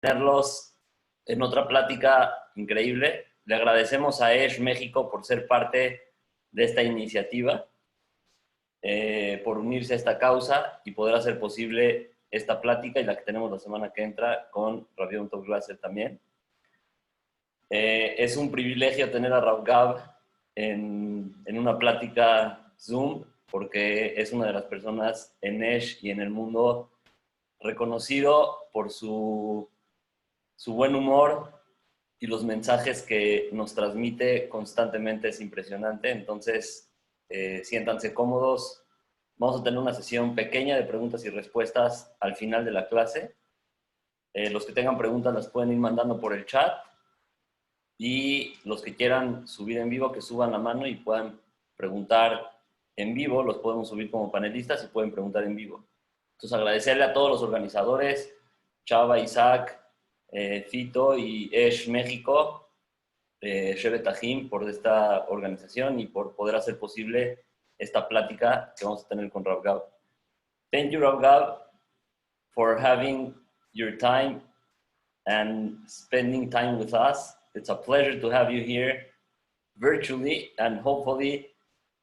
tenerlos en otra plática increíble. Le agradecemos a ESH México por ser parte de esta iniciativa, por unirse a esta causa y poder hacer posible esta plática y la que tenemos la semana que entra con Rabbi también. Es un privilegio tener a Rabbi en una plática Zoom, porque es una de las personas en ESH y en el mundo reconocido por su buen humor y los mensajes que nos transmite constantemente. Es impresionante. Entonces, siéntanse cómodos. Vamos a tener una sesión pequeña de preguntas y respuestas al final de la clase. Los que tengan preguntas las pueden ir mandando por el chat, y los que quieran subir en vivo, que suban la mano y puedan preguntar en vivo. Los podemos subir como panelistas y pueden preguntar en vivo. Entonces, agradecerle a todos los organizadores, Chava, Isaac, Fito y ESH México, Shevet Tajim, por esta organización y por poder hacer posible esta plática que vamos a tener con Rav Gav. Thank you, Rav Gav, for having your time and spending time with us. It's a pleasure to have you here virtually and hopefully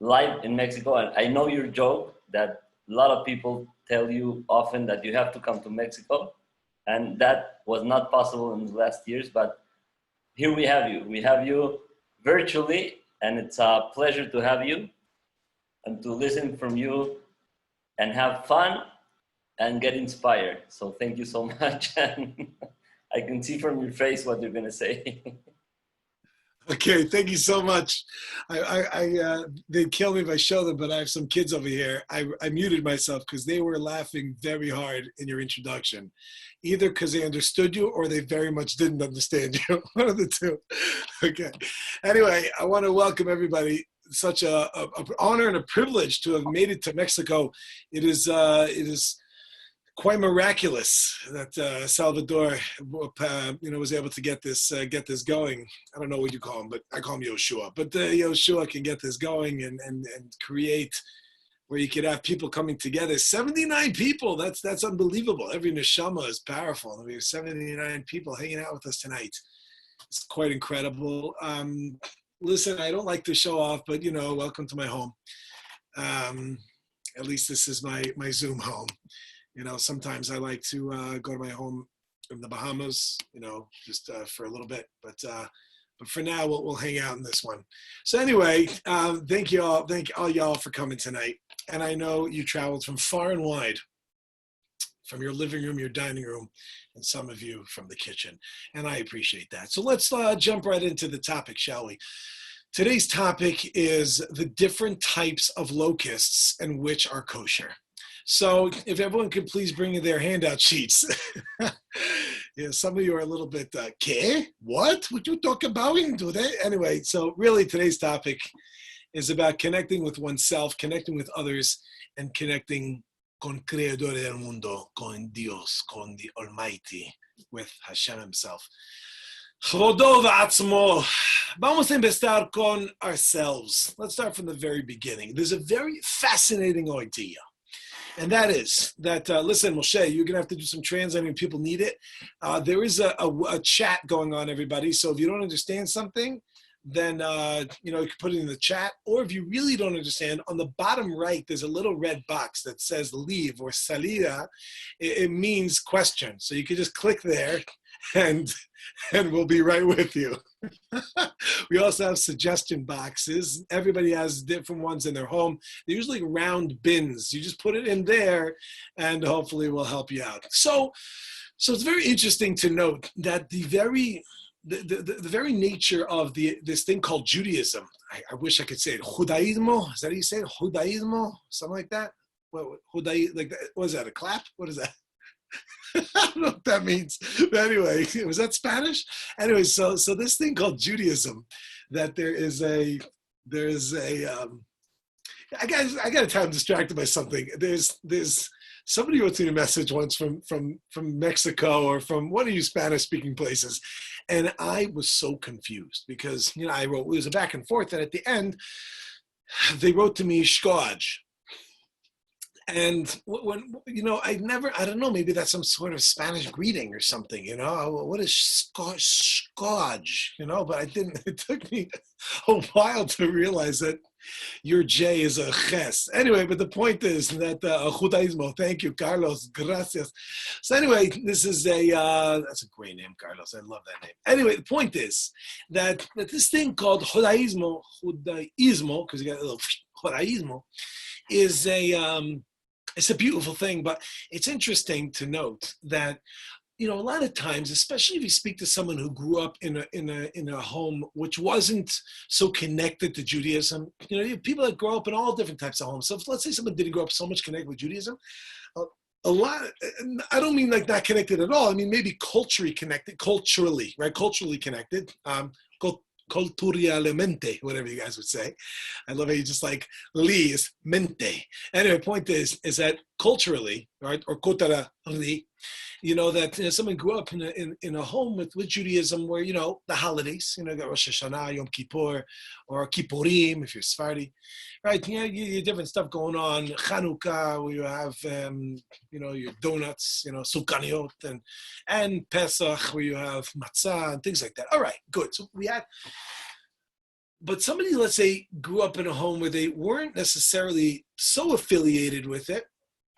live in Mexico. And I know your joke that a lot of people tell you often that you have to come to Mexico, and that was not possible in the last years, but here we have you. We have you virtually, and it's a pleasure to have you and to listen from you and have fun and get inspired. So thank you so much. And I can see from your face what you're going to say. Okay, thank you so much. They'd kill me if I show them, but I have some kids over here. I muted myself because they were laughing very hard in your introduction, either because they understood you or they very much didn't understand you. One of the two. Okay. Anyway, I want to welcome everybody. Such an honor and a privilege to have made it to Mexico. It is quite miraculous that Salvador, was able to get this going. I don't know what you call him, but I call him Yoshua. But Yoshua can get this going and create where you could have people coming together. 79 people. That's unbelievable. Every neshama is powerful. I mean, 79 people hanging out with us tonight. It's quite incredible. Listen, I don't like to show off, but welcome to my home. At least this is my Zoom home. Sometimes I like to go to my home in the Bahamas, just for a little bit. But for now, we'll hang out in this one. So anyway, thank all y'all for coming tonight. And I know you traveled from far and wide, from your living room, your dining room, and some of you from the kitchen. And I appreciate that. So let's jump right into the topic, shall we? Today's topic is the different types of locusts and which are kosher. So if everyone could please bring their handout sheets. Yeah, some of you are a little bit, ¿qué? What? Would you talk about today? Anyway, so really today's topic is about connecting with oneself, connecting with others, and connecting con Creador del Mundo, con Dios, con the Almighty, with Hashem himself. Chodo v'atzmo. Vamos a empezar con ourselves. Let's start from the very beginning. There's a very fascinating idea. And that is that, listen, Moshe, you're going to have to do some translating. People need it. There is a chat going on, everybody. So if you don't understand something, then, you can put it in the chat. Or if you really don't understand, on the bottom right, there's a little red box that says leave or salida. It means question. So you can just click there and we'll be right with you. We also have suggestion boxes. Everybody has different ones in their home. They're usually round bins. You just put it in there and hopefully we'll help you out. So it's very interesting to note that the very nature of this thing called Judaism, I wish I could say it, Judaismo, is that how you say it? Judaismo? Something like that? What is that, a clap? What is that? I don't know what that means. But anyway, was that Spanish? Anyway, so this thing called Judaism, that I got to tell I'm distracted by something. There's somebody wrote me a message once from Mexico or from one of you Spanish speaking places. And I was so confused because, I wrote, it was a back and forth. And at the end, they wrote to me, Shkoj. And when, I don't know, maybe that's some sort of Spanish greeting or something, what is scotch, but I didn't, it took me a while to realize that your J is a ches. Anyway, but the point is that Judaismo, thank you, Carlos, gracias. So anyway, this is that's a great name, Carlos. I love that name. Anyway, the point is that this thing called Judaismo, because you got a little Judaismo, is it's a beautiful thing, but it's interesting to note that a lot of times, especially if you speak to someone who grew up in a home which wasn't so connected to Judaism, you have people that grow up in all different types of homes. So if, let's say someone didn't grow up so much connected with Judaism, a lot, I don't mean like not connected at all. I mean, maybe culturally connected, right? Culturally connected, culturalmente, whatever you guys would say. I love how you just like li is mente. Anyway, point is that culturally, right, or culturally, that someone grew up in a home with Judaism where, the holidays, got Rosh Hashanah, Yom Kippur, or Kippurim, if you're Sephardi, right? You different stuff going on. Chanukah, where you have, your donuts, Sukkaniot, and Pesach, where you have matzah and things like that. All right, good. So but somebody, let's say, grew up in a home where they weren't necessarily so affiliated with it,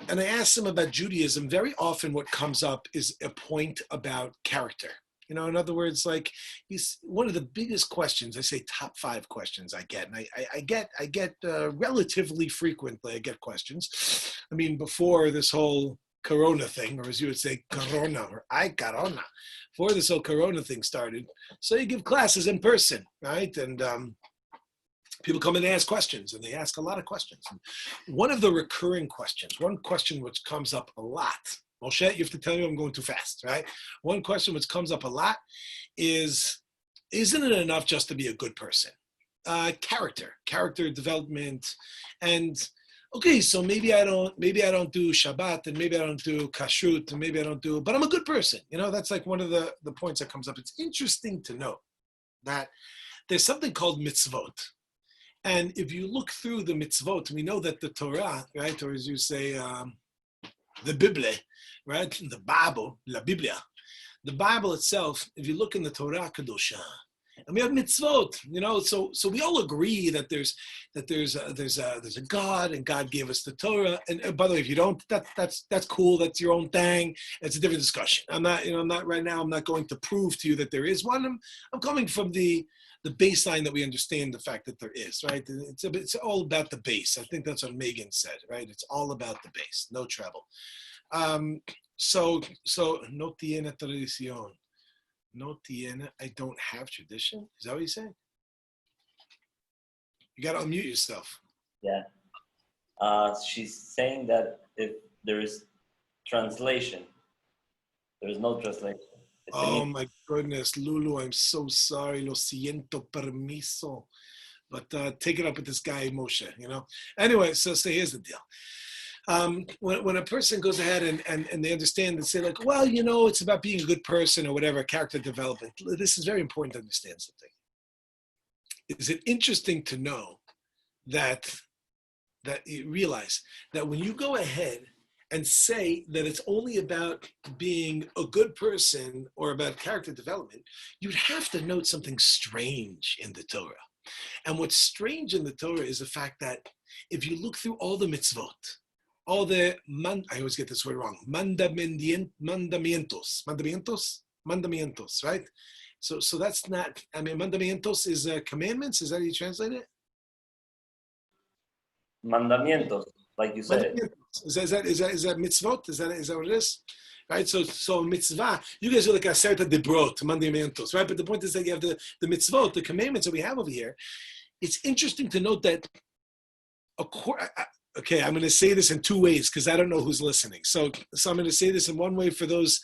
and I asked them about Judaism, very often what comes up is a point about character. In other words, like one of the biggest questions, I say top 5 questions I get, and I get relatively frequently, I get questions. I mean, before this whole Corona thing, or as you would say, Corona, or Corona, before this whole Corona thing started. So you give classes in person, right? And people come in and ask questions, and they ask a lot of questions. And one of the recurring questions, one question which comes up a lot, Moshe, you have to tell me I'm going too fast, right? One question which comes up a lot is, isn't it enough just to be a good person? Character development, and okay, so maybe I don't do Shabbat, and maybe I don't do Kashrut, and maybe I don't do, but I'm a good person. That's like one of the points that comes up. It's interesting to note that there's something called mitzvot. And if you look through the mitzvot, we know that the Torah, right, or as you say, the Bible, right, the Bible, la Biblia, the Bible itself, if you look in the Torah Kadosha, and we have mitzvot, so we all agree that there's a God, and God gave us the Torah. And by the way, if you don't, that's cool. That's your own thing. It's a different discussion. I'm not right now. I'm not going to prove to you that there is one. I'm coming from the baseline that we understand the fact that there is, right? It's all about the base. I think that's what Megan said, right? It's all about the base, no treble. So no tiene tradición. No tiene, I don't have tradition. Is that what you're saying? You got to unmute yourself. Yeah. She's saying that if there is translation, there is no translation. Oh my goodness, Lulu, I'm so sorry. Lo siento, permiso. But take it up with this guy, Moshe, Anyway, so here's the deal. When a person goes ahead and they understand and say like, well, it's about being a good person or whatever, character development. This is very important to understand something. Is it interesting to know that you realize that when you go ahead and say that it's only about being a good person or about character development, you'd have to note something strange in the Torah. And what's strange in the Torah is the fact that if you look through all the mitzvot, all the, I always get this word wrong, mandamientos, right? So that's not, mandamientos is commandments, is that how you translate it? Mandamientos, like you said. Is that mitzvot? Is that what it is? Right? So mitzvah, you guys are like aserta debrot, mandamientos, right? But the point is that you have the mitzvot, the commandments that we have over here. It's interesting to note that, okay, I'm going to say this in 2 ways because I don't know who's listening. So I'm going to say this in one way for those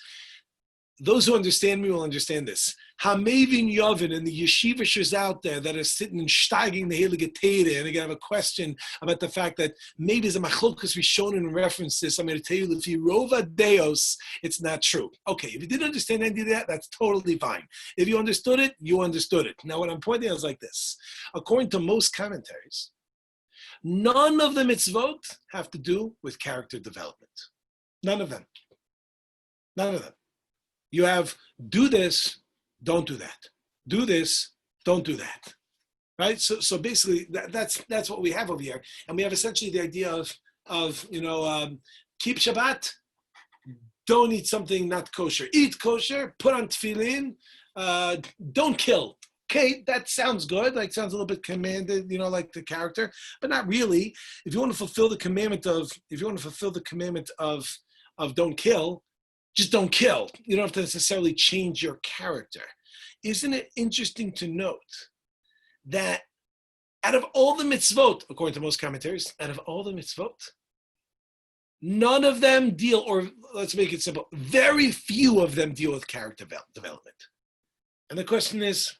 who understand me will understand this. Hamevin Yovin and the yeshivishers out there that are sitting and steiging the Heilige Teire, and they have a question about the fact that maybe the machlokas we've shown in reference to this. I'm going to tell you, if you rova deos, it's not true. Okay, if you didn't understand any of that, that's totally fine. If you understood it, you understood it. Now, what I'm pointing out is like this. According to most commentaries, None of the mitzvot have to do with character development. None of them. None of them. You have do this, don't do that. Do this, don't do that. Right? So basically that's what we have over here. And we have essentially the idea of keep Shabbat, don't eat something not kosher. Eat kosher, put on tefillin, don't kill. Okay, that sounds good. Like sounds a little bit commanded, like the character, but not really. If you want to fulfill the commandment of don't kill, just don't kill. You don't have to necessarily change your character. Isn't it interesting to note that out of all the mitzvot, according to most commentaries, out of all the mitzvot, none of them deal, or let's make it simple, very few of them deal with character development. And the question is,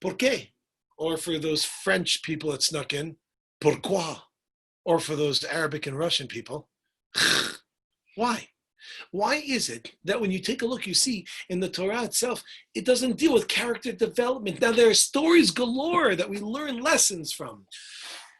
¿por qué? Or for those French people that snuck in, pourquoi? Or for those Arabic and Russian people, why? Why is it that when you take a look, you see in the Torah itself, it doesn't deal with character development? Now, there are stories galore that we learn lessons from.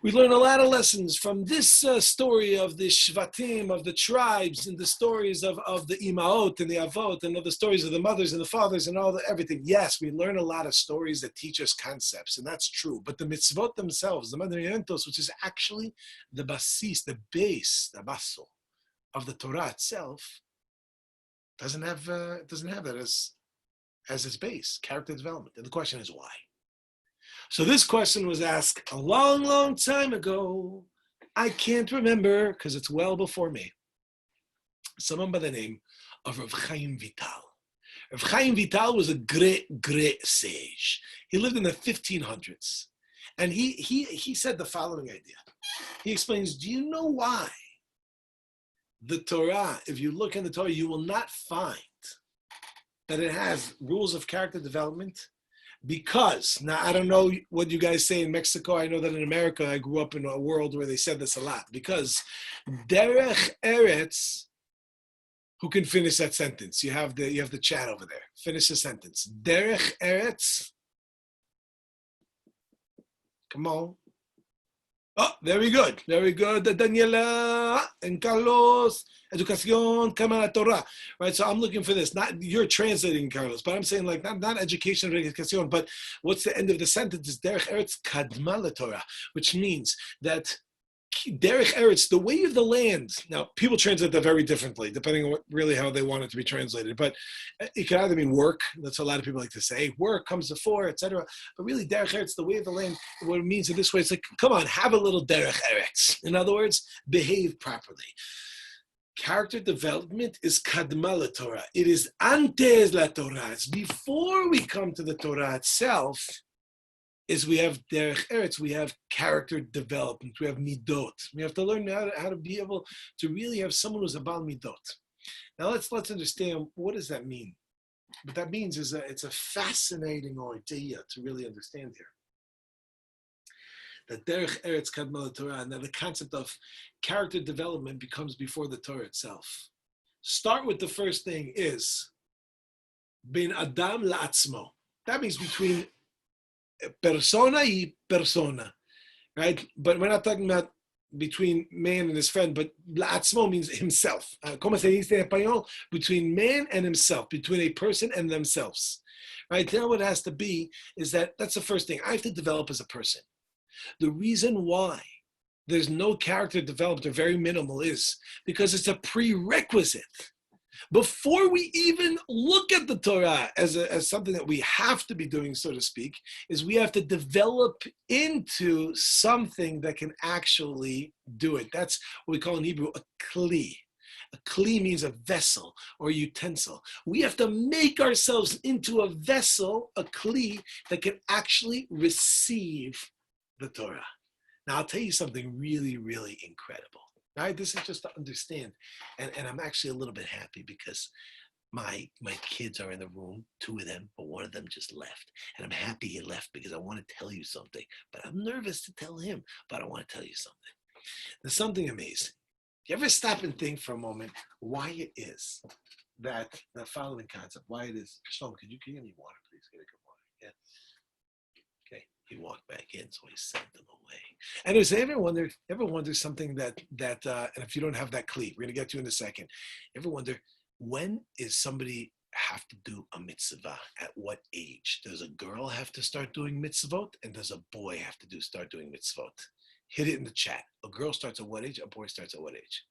We learn a lot of lessons from this story of the Shvatim, of the tribes, and the stories of the Imaot and the Avot, and of the stories of the mothers and the fathers and everything. Yes, we learn a lot of stories that teach us concepts, and that's true. But the mitzvot themselves, the mandamientos, which is actually the basis, the base, the baso of the Torah itself, doesn't have that as its base, character development. And the question is why? So this question was asked a long, long time ago. I can't remember because it's well before me. Someone by the name of Rav Chaim Vital. Rav Chaim Vital was a great, great sage. He lived in the 1500s. And he said the following idea. He explains, do you know why the Torah, if you look in the Torah, you will not find that it has rules of character development? Because, now I don't know what you guys say in Mexico. I know that in America, I grew up in a world where they said this a lot. Because derech eretz, who can finish that sentence? You have the chat over there. Finish the sentence. Derech eretz. Come on. Oh, very good. Very good. Daniela and Carlos. Educación, Cámara Torah. Right? So I'm looking for this. Not you're translating, Carlos, but I'm saying like not education, educación, but what's the end of the sentence? Is Derech Eretz Kadma LaTorah, which means that Derech Eretz, the way of the land. Now, people translate that very differently, depending on really how they want it to be translated. But it can either mean work. That's what a lot of people like to say. Work comes before, etc. But really, Derech Eretz, the way of the land, what it means in this way, it's like, come on, have a little Derech Eretz. In other words, behave properly. Character development is kadma la Torah. It is antes la Torah. It's before we come to the Torah itself. Is we have derech eretz, we have character development, we have midot. We have to learn how to be able to really have someone who's a bal midot. Now let's understand, what does that mean? What that means is that it's a fascinating idea to really understand here. That derech eretz kadma la Torah, and that the concept of character development becomes before the Torah itself. Start with the first thing is ben adam la'atzmo. That means between persona y persona, right? But we're not talking about between man and his friend, but la'atzmo means himself. Como se dice en español? Between man and himself, between a person and themselves, right? Now what it has to be is that's the first thing. I have to develop as a person. The reason why there's no character developed or very minimal is because it's a prerequisite. Before we even look at the Torah as something that we have to be doing, so to speak, is we have to develop into something that can actually do it. That's what we call in Hebrew a kli. A kli means a vessel or a utensil. We have to make ourselves into a vessel, a kli, that can actually receive the Torah. Now, I'll tell you something really, really incredible. Right? This is just to understand. And I'm actually a little bit happy because my kids are in the room, two of them, but one of them just left. And I'm happy he left because I want to tell you something. But I'm nervous to tell him, but I want to tell you something. There's something amazing. You ever stop and think for a moment why it is that the following concept, why it is, Shlomo, could you give me water, please? Get a good water. Yeah. Okay. He walked back in, so he sent them away. And does ever wonder something that and if you don't have that cleat, we're gonna get to in a second. Ever wonder when is somebody have to do a mitzvah? At what age? Does a girl have to start doing mitzvot, and does a boy have to start doing mitzvot? Hit it in the chat. A girl starts at what age? A boy starts at what age?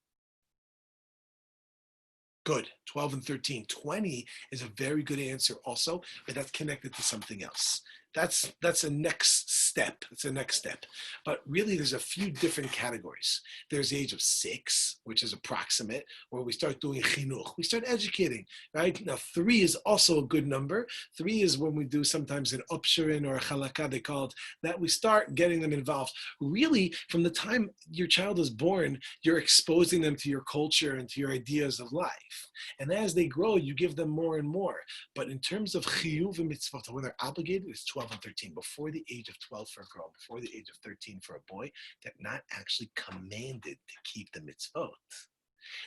Good. 12 and 13. 20 is a very good answer also, but that's connected to something else. That's a next step. It's a next step. But really, there's a few different categories. There's the age of 6, which is approximate, where we start doing chinuch. We start educating, right? Now, 3 is also a good number. 3 is when we do sometimes an upshurin or a chalakah, they call it, that we start getting them involved. Really, from the time your child is born, you're exposing them to your culture and to your ideas of life. And as they grow, you give them more and more. But in terms of chiyuv and mitzvot, when they're obligated, it's 12 and 13. Before the age of 12 for a girl, before the age of 13 for a boy, they're not actually commanded to keep the mitzvot.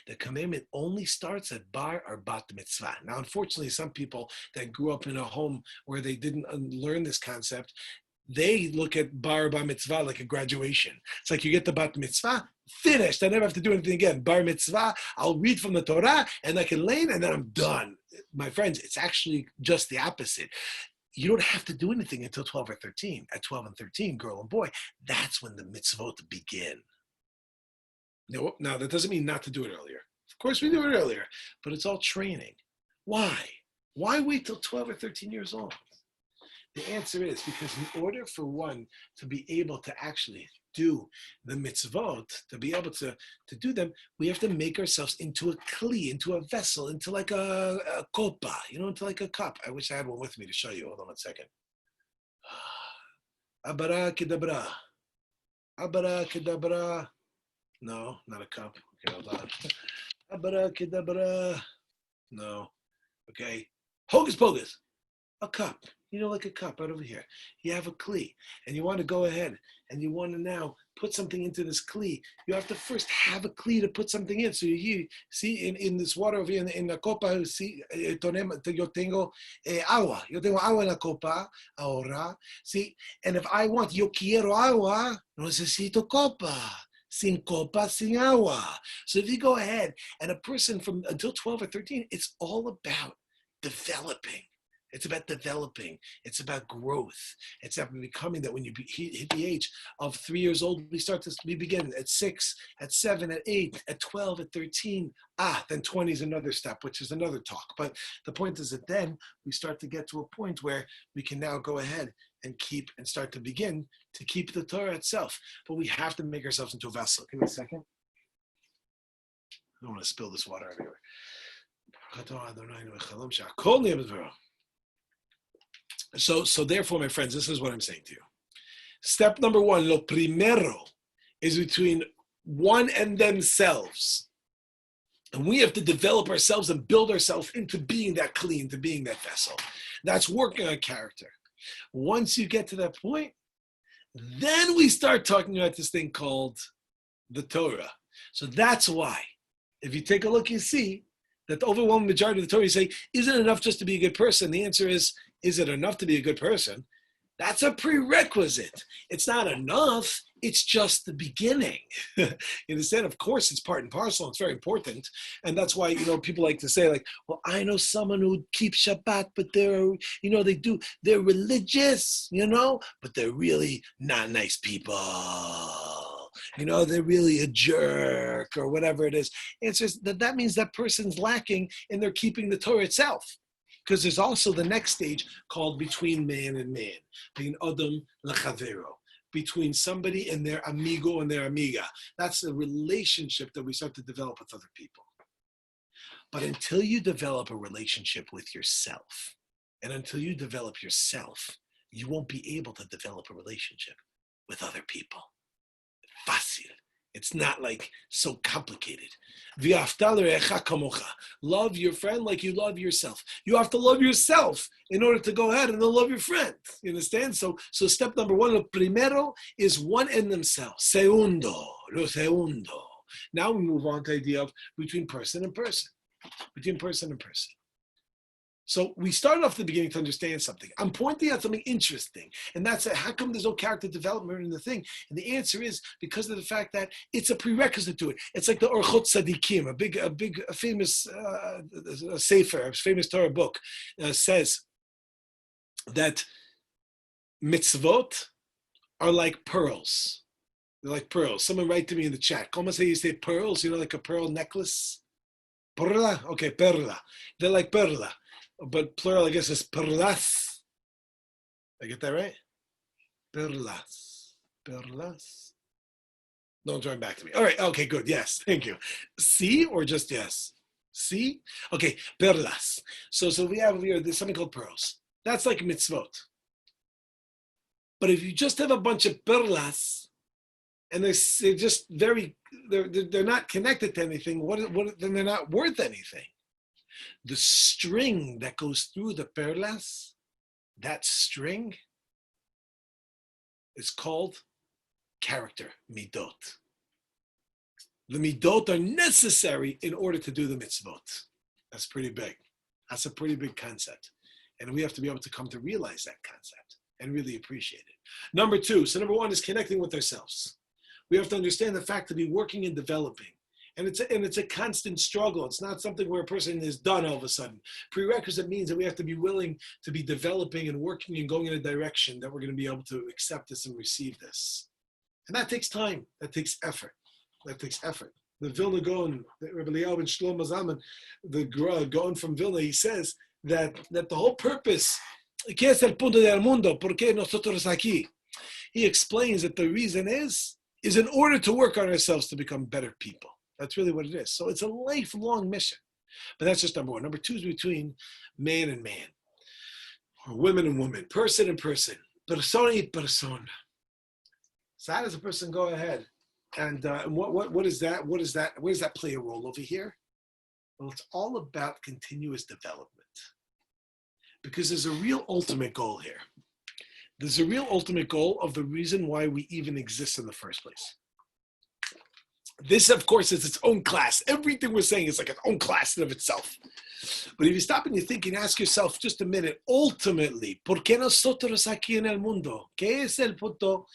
The commandment only starts at bar or bat mitzvah. Now, unfortunately, some people that grew up in a home where they didn't learn this concept, they look at bar mitzvah like a graduation. It's like you get the bat mitzvah, finished. I never have to do anything again. Bar mitzvah, I'll read from the Torah and I can learn and then I'm done. My friends, it's actually just the opposite. You don't have to do anything until 12 or 13. At 12 and 13, girl and boy, that's when the mitzvot begin. Now, that doesn't mean not to do it earlier. Of course, we do it earlier, but it's all training. Why? Why wait till 12 or 13 years old? The answer is because in order for one to be able to actually do the mitzvot, to be able to do them, we have to make ourselves into a kli, into a vessel, into like a kopa, into like a cup. I wish I had one with me to show you. Hold on 1 second. Abara kedabra. Abara kedabra. No, not a cup. Okay, hold on. Abara kedabra. No. Okay. Hocus pocus. A cup. Like a cup right over here. You have a kli, and you want to go ahead, and you want to now put something into this kli. You have to first have a kli to put something in. So you see, in this water over here, in la copa, see, yo tengo agua. Yo tengo agua en la copa ahora. See, and if I want, yo quiero agua, no necesito copa. Sin copa, sin agua. So if you go ahead, and a person from until 12 or 13, it's all about developing. It's about developing. It's about growth. It's about becoming that when you hit the age of 3 years old, we begin at 6, at 7, at 8, at 12, at 13. Then 20 is another step, which is another talk. But the point is that then we start to get to a point where we can now go ahead and start to begin to keep the Torah itself. But we have to make ourselves into a vessel. Give me a second. I don't want to spill this water everywhere. So therefore, my friends, this is what I'm saying to you. Step number 1, lo primero, is between one and themselves. And we have to develop ourselves and build ourselves into being that clean, to being that vessel. That's working on character. Once you get to that point, then we start talking about this thing called the Torah. So that's why, if you take a look, you see that the overwhelming majority of the Torah, you say, isn't it enough just to be a good person? The answer is it enough to be a good person? That's a prerequisite. It's not enough. It's just the beginning. You understand? Of course, it's part and parcel. It's very important. And that's why, people like to say well, I know someone who keeps Shabbat, but they're religious, but they're really not nice people. They're really a jerk or whatever it is. It's just that means that person's lacking in their keeping the Torah itself. Because there's also the next stage called between man and man, between Adam lechavero, between somebody and their amigo and their amiga. That's the relationship that we start to develop with other people. But until you develop a relationship with yourself, and until you develop yourself, you won't be able to develop a relationship with other people. Fácil. It's not so complicated. Love your friend like you love yourself. You have to love yourself in order to go ahead and then love your friend. You understand? So step number 1, lo primero, is one in themselves. Segundo. Now we move on to the idea of between person and person. Between person and person. So we started off at the beginning to understand something. I'm pointing out something interesting, and that's how come there's no character development in the thing? And the answer is because of the fact that it's a prerequisite to it. It's like the Orchot Tzadikim, a famous sefer, a famous Torah book, says that mitzvot are like pearls. They're like pearls. Someone write to me in the chat. Como say you say pearls? You know, like a pearl necklace? Perla? Okay, perla. They're like perla. But plural, I guess, is perlas. I get that right? Perlas. Perlas. Don't join back to me. All right. Okay, good. Yes. Thank you. See or just yes? See? Okay. Perlas. So we have here, there's something called pearls. That's like mitzvot. But if you just have a bunch of perlas and they're just they're not connected to anything, then they're not worth anything. The string that goes through the perlas, that string is called character, midot. The midot are necessary in order to do the mitzvot. That's pretty big. That's a pretty big concept. And we have to be able to come to realize that concept and really appreciate it. Number one is connecting with ourselves. We have to understand the fact to be working and developing. And it's a constant struggle. It's not something where a person is done all of a sudden. Prerequisite means that we have to be willing to be developing and working and going in a direction that we're going to be able to accept this and receive this. And that takes time. That takes effort. The Vilna Gaon, Rabbi Eliyahu ben Shlomo Zalman, the Gaon from Vilna, he says that the whole purpose, ¿qué es el punto del mundo? ¿Por qué nosotros aquí? He explains that the reason is in order to work on ourselves to become better people. That's really what it is. So it's a lifelong mission. But that's just number one. Number two is between man and man, or women and women, person and person, persona y persona. So how does a person go ahead? And what is that? Where does that play a role over here? Well, it's all about continuous development. Because there's a real ultimate goal here. There's a real ultimate goal of the reason why we even exist in the first place. This, of course, is its own class. Everything we're saying is like its own class in of itself. But if you stop and you think and ask yourself just a minute, ultimately, ¿por qué nosotros aquí en el mundo? ¿Qué es el punto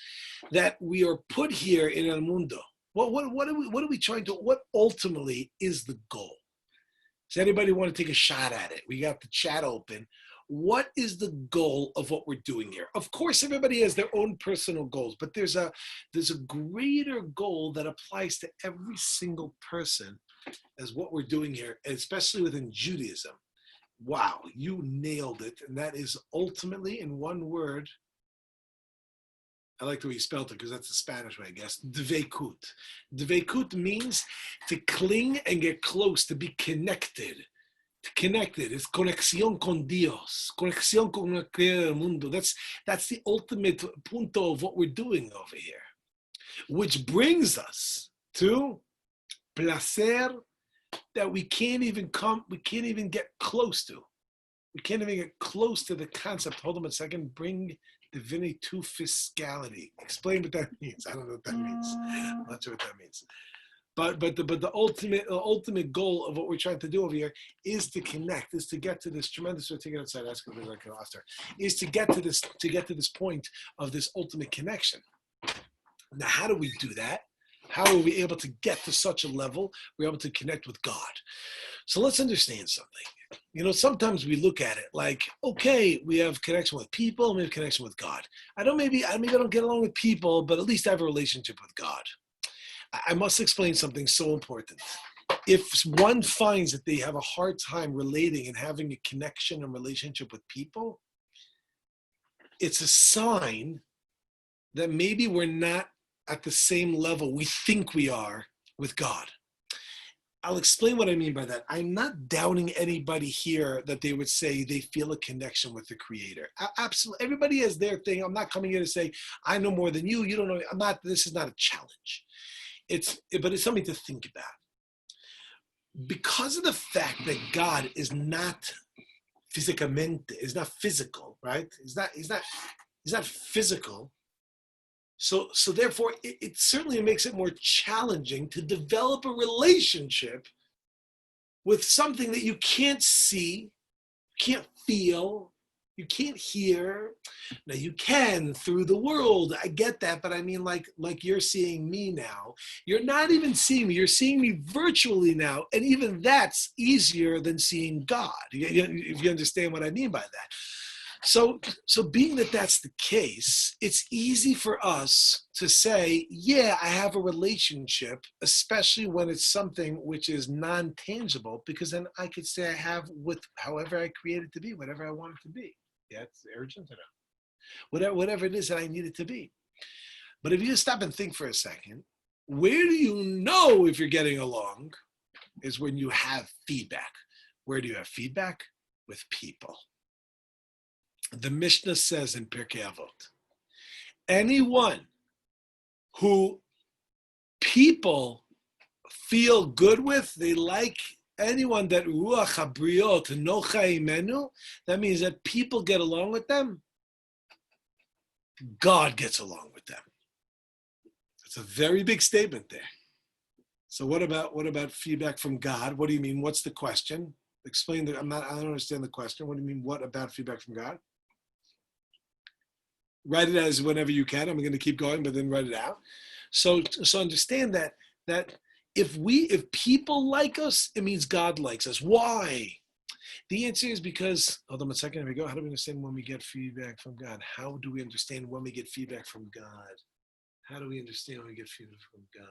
that we are put here in el mundo? What are we trying to, what ultimately is the goal? Does anybody want to take a shot at it? We got the chat open. What is the goal of what we're doing here? Of course, everybody has their own personal goals, but there's a greater goal that applies to every single person as what we're doing here, especially within Judaism. Wow, you nailed it. And that is ultimately, in one word, I like the way you spelled it because that's the Spanish way, I guess, dveikut. Dveikut means to cling and get close, to be connected. Connected, it's conexión con Dios, conexión con el creador del mundo. That's the ultimate punto of what we're doing over here, which brings us to placer that we can't even get close to. We can't even get close to the concept. Hold on a second. Bring divinity to fiscality. Explain what that means. I don't know what that means. I'm not sure what that means. But the ultimate goal of what we're trying to do over here is to connect, is to get to this tremendous. Take it outside. Ask me like after. Is to get to this point of this ultimate connection. Now, how do we do that? How are we able to get to such a level? We're able to connect with God. So let's understand something. You know, sometimes we look at it like, okay, we have connection with people, and we have connection with God. Maybe I don't get along with people, but at least I have a relationship with God. I must explain something so important. If one finds that they have a hard time relating and having a connection and relationship with people, it's a sign that maybe we're not at the same level we think we are with God. I'll explain what I mean by that. I'm not doubting anybody here that they would say they feel a connection with the Creator. Absolutely. Everybody has their thing. I'm not coming here to say, I know more than you. You don't know. This is not a challenge. But it's something to think about. Because of the fact that God is not físicamente, is not physical, right? He's not physical. So therefore, it certainly makes it more challenging to develop a relationship with something that you can't see, can't feel, you can't hear. Now you can through the world. I get that, but I mean like you're seeing me now. You're not even seeing me. You're seeing me virtually now, and even that's easier than seeing God. If you understand what I mean by that. So being that that's the case, it's easy for us to say, yeah, I have a relationship, especially when it's something which is non-tangible, because then I could say I have with however I create it to be, whatever I want it to be. Yeah, it's urgent enough. Whatever it is that I need it to be. But if you just stop and think for a second, where do you know if you're getting along is when you have feedback. Where do you have feedback? With people. The Mishnah says in Pirkei Avot, anyone who people feel good with, they like, anyone that ruach habriot nocha imenu, that means that people get along with them, God gets along with them. It's a very big statement there. So what about feedback from God? What do you mean? What's the question? Explain that. I don't understand the question. What do you mean? What about feedback from God? Write it as whenever you can. I'm going to keep going, but then write it out. So understand that if people like us, it means God likes us. Why? The answer is because, hold on a second, here we go. How do we understand when we get feedback from God? How do we understand when we get feedback from God? How do we understand when we get feedback from God?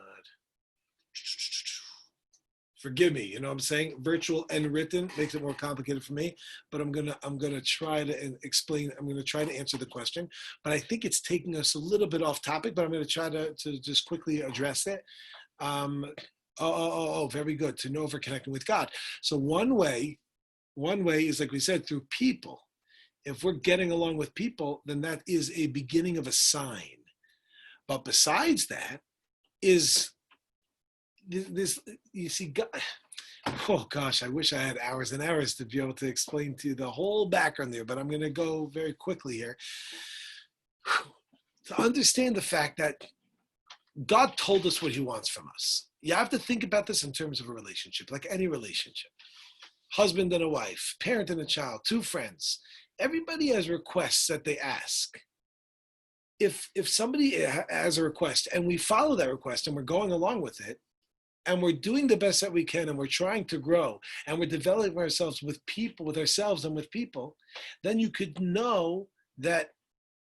Forgive me, you know what I'm saying? Virtual and written makes it more complicated for me, but I'm gonna try to explain, I'm gonna try to answer the question, but I think it's taking us a little bit off topic, but I'm gonna try to just quickly address it. Very good, to know if we're connecting with God. So one way is, like we said, through people. If we're getting along with people, then that is a beginning of a sign. But besides that is this, you see, God, oh gosh, I wish I had hours and hours to be able to explain to you the whole background there, but I'm going to go very quickly here. To understand the fact that God told us what he wants from us. You have to think about this in terms of a relationship, like any relationship. Husband and a wife, parent and a child, two friends. Everybody has requests that they ask. If somebody has a request and we follow that request and we're going along with it, and we're doing the best that we can, and we're trying to grow, and we're developing ourselves with people, with ourselves and with people, then you could know that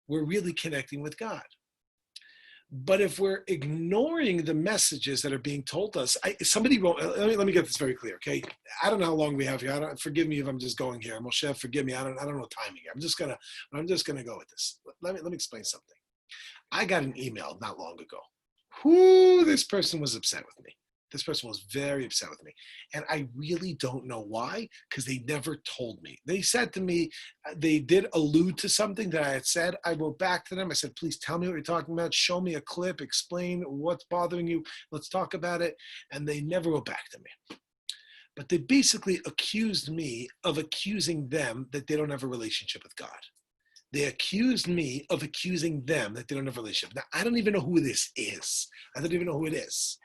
we're really connecting with God. But if we're ignoring the messages that are being told us, somebody wrote, let me get this very clear, okay? I don't know how long we have here. Forgive me if I'm just going here. Moshe, forgive me. I don't know timing here. I'm just gonna go with this. Let me explain something. I got an email not long ago. This person was upset with me. This person was very upset with me. And I really don't know why, because they never told me. They said to me, they did allude to something that I had said. I wrote back to them. I said, please tell me what you're talking about. Show me a clip. Explain what's bothering you. Let's talk about it. And they never wrote back to me. But they basically accused me of accusing them that they don't have a relationship with God. They accused me of accusing them that they don't have a relationship. Now, I don't even know who this is. I don't even know who it is.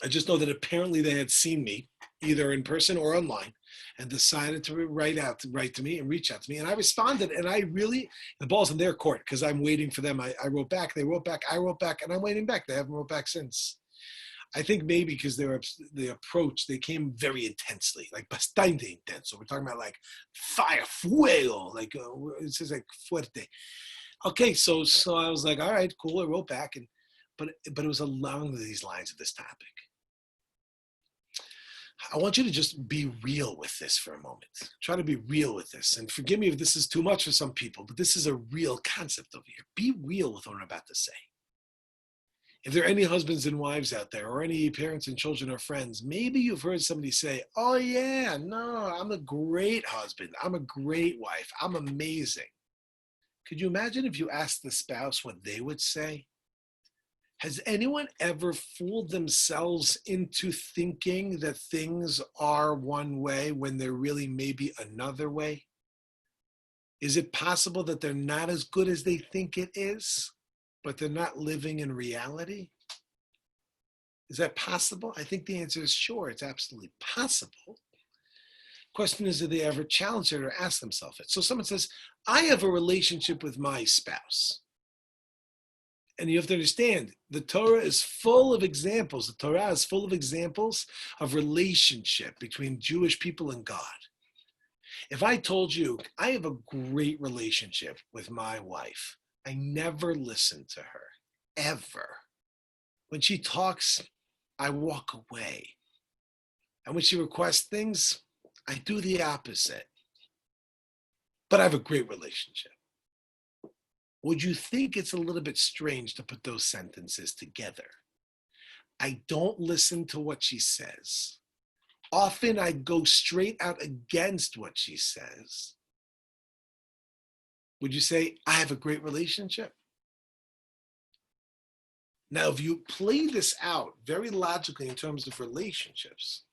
I just know that apparently they had seen me either in person or online and decided to write to me and reach out to me. And I responded, and the ball's in their court because I'm waiting for them. I wrote back, they wrote back, I wrote back, and I'm waiting back. They haven't wrote back since. I think maybe because the approach, they came very intensely, like bastante intense. So we're talking about like fire, fuego, like it says like fuerte. Okay, so I was like, all right, cool. I wrote back, but it was along these lines of this topic. I want you to just be real with this for a moment. Try to be real with this. And forgive me if this is too much for some people, but this is a real concept over here. Be real with what I'm about to say. If there are any husbands and wives out there, or any parents and children or friends, maybe you've heard somebody say, oh yeah, no, I'm a great husband. I'm a great wife. I'm amazing. Could you imagine if you asked the spouse what they would say? Has anyone ever fooled themselves into thinking that things are one way when they're really maybe another way? Is it possible that they're not as good as they think it is, but they're not living in reality? Is that possible? I think the answer is sure, it's absolutely possible. Question is, do they ever challenge it or ask themselves it? So someone says, I have a relationship with my spouse. And you have to understand, the Torah is full of examples. The Torah is full of examples of relationship between Jewish people and God. If I told you, I have a great relationship with my wife, I never listen to her, ever. When she talks, I walk away. And when she requests things, I do the opposite. But I have a great relationship. Would you think it's a little bit strange to put those sentences together? I don't listen to what she says. Often I go straight out against what she says. Would you say, I have a great relationship? Now, if you play this out very logically in terms of relationships,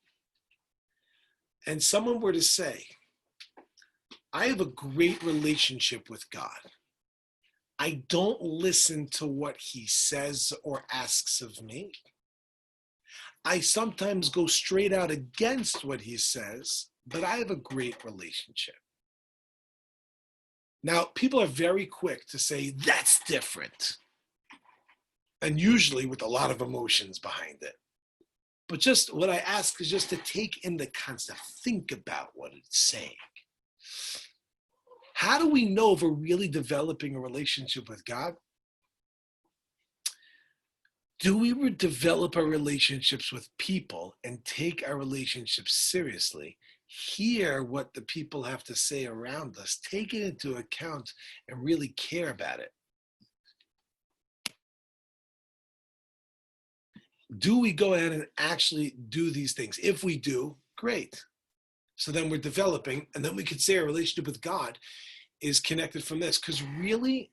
and someone were to say, I have a great relationship with God. I don't listen to what he says or asks of me. I sometimes go straight out against what he says, but I have a great relationship. Now, people are very quick to say, that's different. And usually with a lot of emotions behind it. But just what I ask is just to take in the concept, think about what it's saying. How do we know if we're really developing a relationship with God? Do we develop our relationships with people and take our relationships seriously? Hear what the people have to say around us, take it into account, and really care about it. Do we go ahead and actually do these things? If we do, great. So then we're developing, and then we could say our relationship with God is connected from this, because really,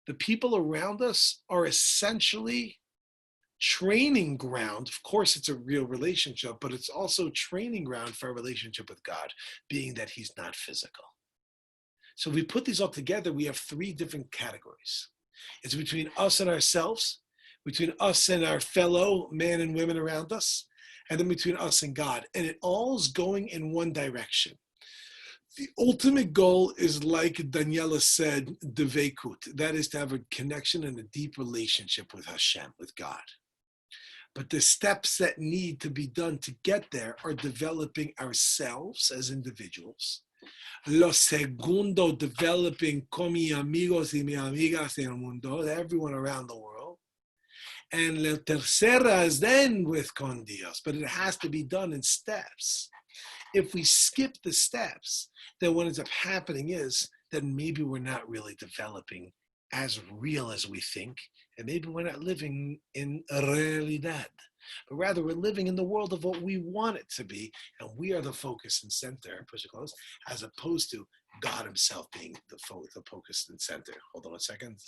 the people around us are essentially training ground. Of course, it's a real relationship, but it's also training ground for a relationship with God, being that he's not physical. So if we put these all together, we have three different categories. It's between us and ourselves, between us and our fellow men and women around us, and then between us and God. And it all is going in one direction. The ultimate goal is, like Daniela said, devekut. That is to have a connection and a deep relationship with Hashem, with God. But the steps that need to be done to get there are developing ourselves as individuals. Lo segundo, developing con mi amigos y mi amigas en el mundo, everyone around the world. And la tercera is then with con Dios, but it has to be done in steps. If we skip the steps, then what ends up happening is that maybe we're not really developing as real as we think, and maybe we're not living in realidad, but rather we're living in the world of what we want it to be, and we are the focus and center, push it close, as opposed to God himself being the focus and center. Hold on a second.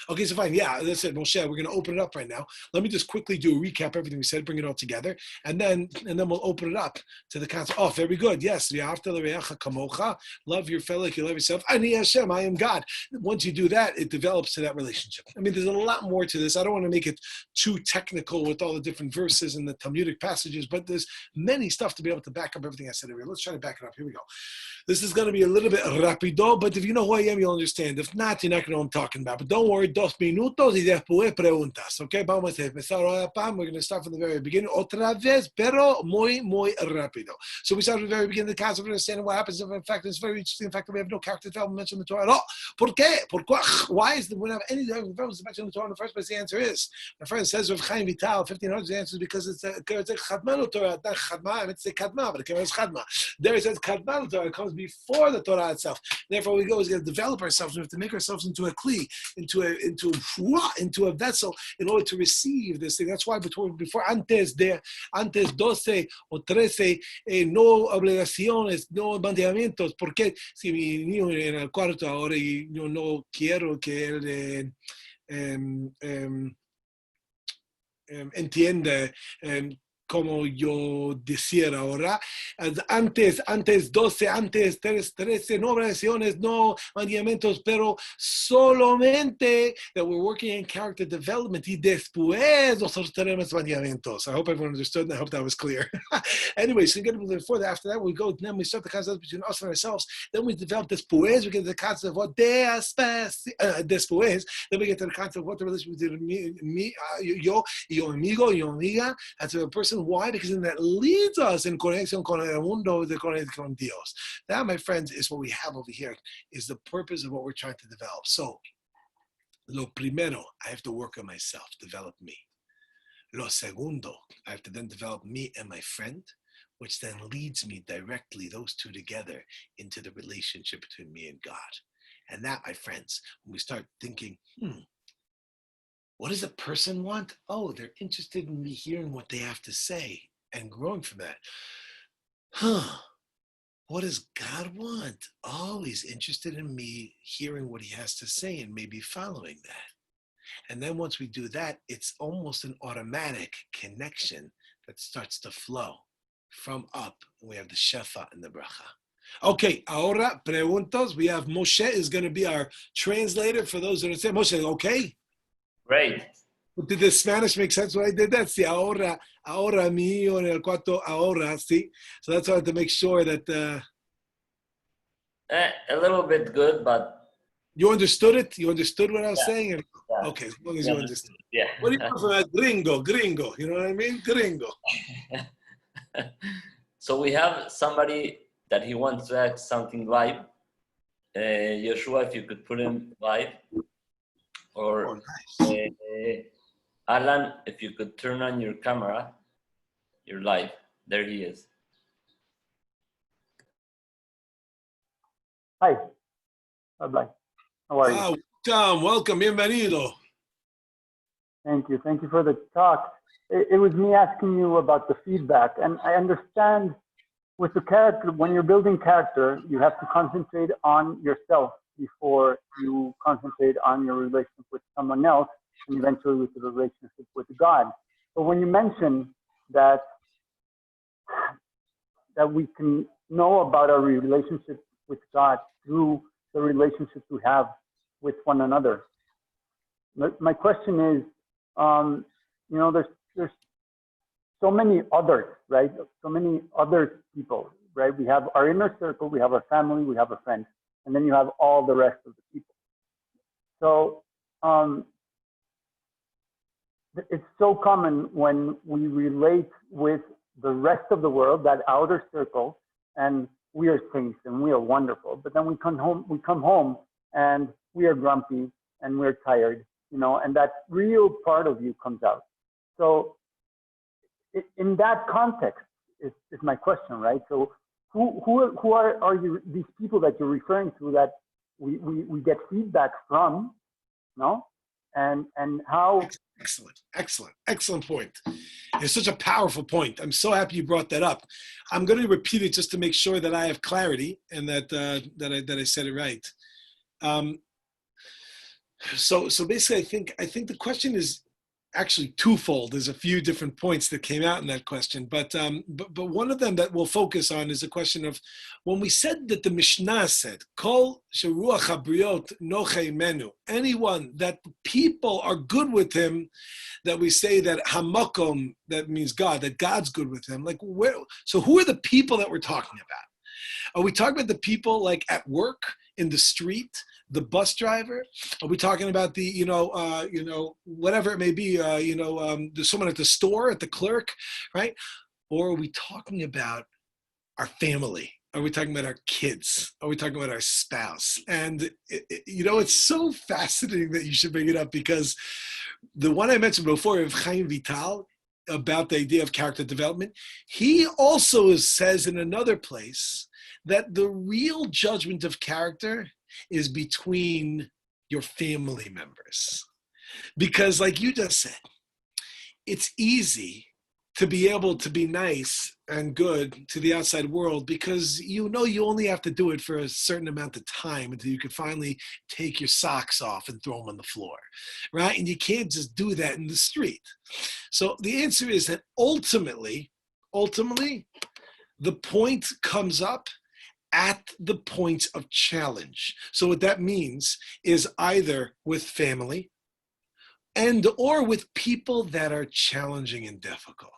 Okay, so fine. Yeah, that's it. Moshe, we're going to open it up right now. Let me just quickly do a recap, everything we said, bring it all together, and then we'll open it up to the concept. Oh, very good. Yes. Love your fellow like you love yourself. Ani Hashem, I am God. Once you do that, it develops to that relationship. I mean, there's a lot more to this. I don't want to make it too technical with all the different verses and the Talmudic passages, but there's many stuff to be able to back up everything I said earlier. Let's try to back it up. Here we go. This is going to be a little bit rapido, but if you know who I am, you'll understand. If not, you're not going to know what I'm talking about. But don't worry, 2 minutos y después preguntas. Okay, vamos a empezar ahora. We're going to start from the very beginning. Otra vez, pero muy rápido. So we start from the very beginning of the concept of understanding what happens. In fact, it's very interesting. In fact, we have no character development mentioned in the Torah at all. ¿Por qué? Why is we don't have any development mentioned in the Torah in the first place? The answer is, my friend says, Rav Chaim Vital, 1500, the answer is because it's a Chadma Torah, not Chadma, it's a Kadma, but it comes as Chadma. There it says Kadma Torah, it comes before the Torah itself. Therefore, we go is going to develop ourselves. We have to make ourselves into a kli, into a vessel in order to receive this thing. That's why before antes 12 o 13, no obligaciones, no mandamientos. Porque si mi niño en el cuarto ahora y yo no quiero que él entienda como yo decía ahora, antes 12, antes 13, no oraciones, no mandamientos, pero solamente that we're working in character development y después nosotros tenemos mandamientos. I hope everyone understood and I hope that was clear. Anyway, so before that, after that, we go, then we start the concept between us and ourselves, then we develop después, we get the concept of what después, then we get to the concept of what the relationship between me, yo amigo, yo amiga, as a person. Why? Because then that leads us in conexión con el mundo, de conexión con Dios. That, my friends, is what we have over here, is the purpose of what we're trying to develop. So, lo primero, I have to work on myself, develop me. Lo segundo, I have to then develop me and my friend, which then leads me directly, those two together, into the relationship between me and God. And that, my friends, when we start thinking, what does a person want? Oh, they're interested in me hearing what they have to say and growing from that. What does God want? Oh, he's interested in me hearing what he has to say and maybe following that. And then once we do that, it's almost an automatic connection that starts to flow from up. We have the shefa and the bracha. Okay, ahora preguntas. We have Moshe is going to be our translator for those that are saying, Moshe, okay? Great. Did the Spanish make sense when I did that? Sí, ahora mío en el cuarto, ahora, sí. So that's why I had to make sure that... A little bit good, but... You understood it? You understood what I was saying? Yeah. Okay, as long as you understood. Yeah. What do you call that? Gringo. You know what I mean? Gringo. So we have somebody that he wants to ask something live. Yeshua, if you could put him live. Or nice. Alan, if you could turn on your camera, you're live. There he is. Hi, Rabbi. How are you? Welcome, bienvenido. Thank you for the talk. It was me asking you about the feedback, and I understand with the character, when you're building character, you have to concentrate on yourself before you concentrate on your relationship with someone else, and eventually with the relationship with God. But when you mention that we can know about our relationship with God through the relationships we have with one another, my question is, there's so many others, right? So many other people, right? We have our inner circle, we have our family, we have a friend, and then you have all the rest of the people. So it's so common when we relate with the rest of the world, that outer circle, and we are saints and we are wonderful. But then we come home and we are grumpy and we're tired, and that real part of you comes out. So in that context is my question, right? So who are you, these people that you're referring to that we get feedback from, no? And how... Excellent point. It's such a powerful point. I'm so happy you brought that up. I'm going to repeat it just to make sure that I have clarity and that I said it right. So basically, I think the question is actually twofold. There's a few different points that came out in that question, but one of them that we'll focus on is the question of when we said that the Mishnah said, "Kol sheruach habriot nochei menu," anyone that people are good with him, that we say that hamakom, that means God, that God's good with him. Like where? So who are the people that we're talking about? Are we talking about the people like at work, in the street, the bus driver? Are we talking about the, whatever it may be, there's someone at the store, at the clerk, right? Or are we talking about our family? Are we talking about our kids? Are we talking about our spouse? And, it's so fascinating that you should bring it up, because the one I mentioned before of Chaim Vital, about the idea of character development, he also says in another place that the real judgment of character is between your family members. Because like you just said, it's easy to be able to be nice and good to the outside world, because you know you only have to do it for a certain amount of time until you can finally take your socks off and throw them on the floor, right? And you can't just do that in the street. So the answer is that ultimately, the point comes up at the point of challenge. So what that means is either with family and or with people that are challenging and difficult.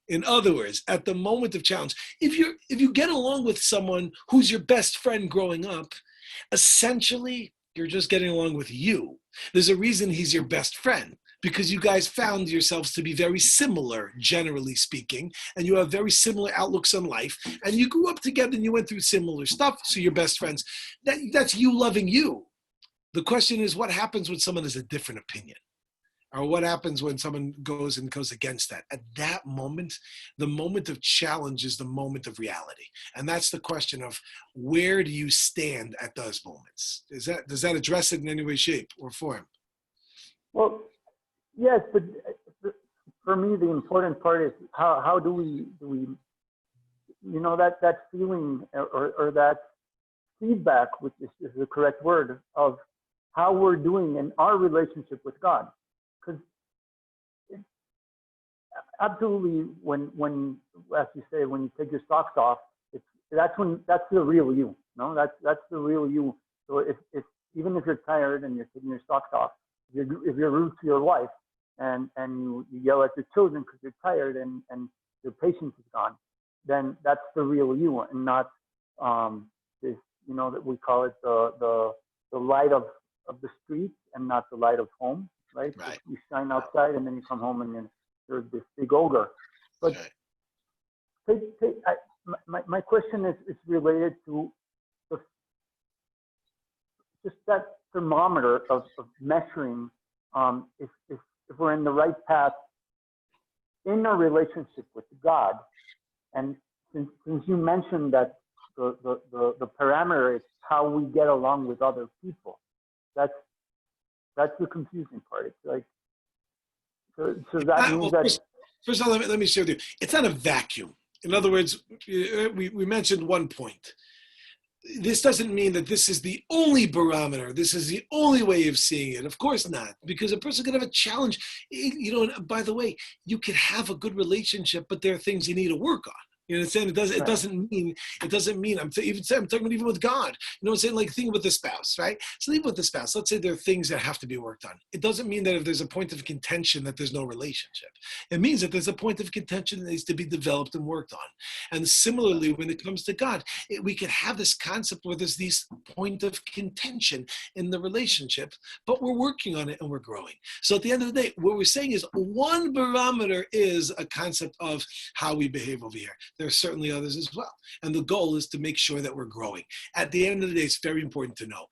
In other words, at the moment of challenge, if you get along with someone who's your best friend growing up, essentially you're just getting along with you. There's a reason he's your best friend, because you guys found yourselves to be very similar, generally speaking, and you have very similar outlooks on life, and you grew up together and you went through similar stuff, so you're best friends. That's you loving you. The question is, what happens when someone has a different opinion? Or what happens when someone goes against that? At that moment, the moment of challenge is the moment of reality. And that's the question of, where do you stand at those moments? Does that address it in any way, shape, or form? Well, yes, but for me, the important part is how do we that feeling or that feedback, which is the correct word, of how we're doing in our relationship with God. Because absolutely, when as you say, when you take your socks off, that's the real you. No, that's the real you. So if even if you're tired and you're taking your socks off, if you're rude to your wife and you yell at your children because you're tired and your patience is gone, then that's the real you, and not this, that we call it the light of the street and not the light of home. Right? You shine outside and then you come home and you're this big ogre. But my question is related to just that thermometer of measuring if we're in the right path in our relationship with God. And since you mentioned that the parameter is how we get along with other people, that's the confusing part. It's like, so that means that. First of all, let me share with you. It's not a vacuum. In other words, we mentioned one point. This doesn't mean that this is the only barometer. This is the only way of seeing it. Of course not, because a person could have a challenge. By the way, you could have a good relationship, but there are things you need to work on. You understand? It doesn't mean. I'm talking about even with God. You know what I'm saying? Like, think with the spouse, right? So even with the spouse, let's say there are things that have to be worked on. It doesn't mean that if there's a point of contention that there's no relationship. It means that there's a point of contention that needs to be developed and worked on. And similarly, when it comes to God, we could have this concept where there's these point of contention in the relationship, but we're working on it and we're growing. So at the end of the day, what we're saying is one barometer is a concept of how we behave over here. There are certainly others as well. And the goal is to make sure that we're growing. At the end of the day, it's very important to know.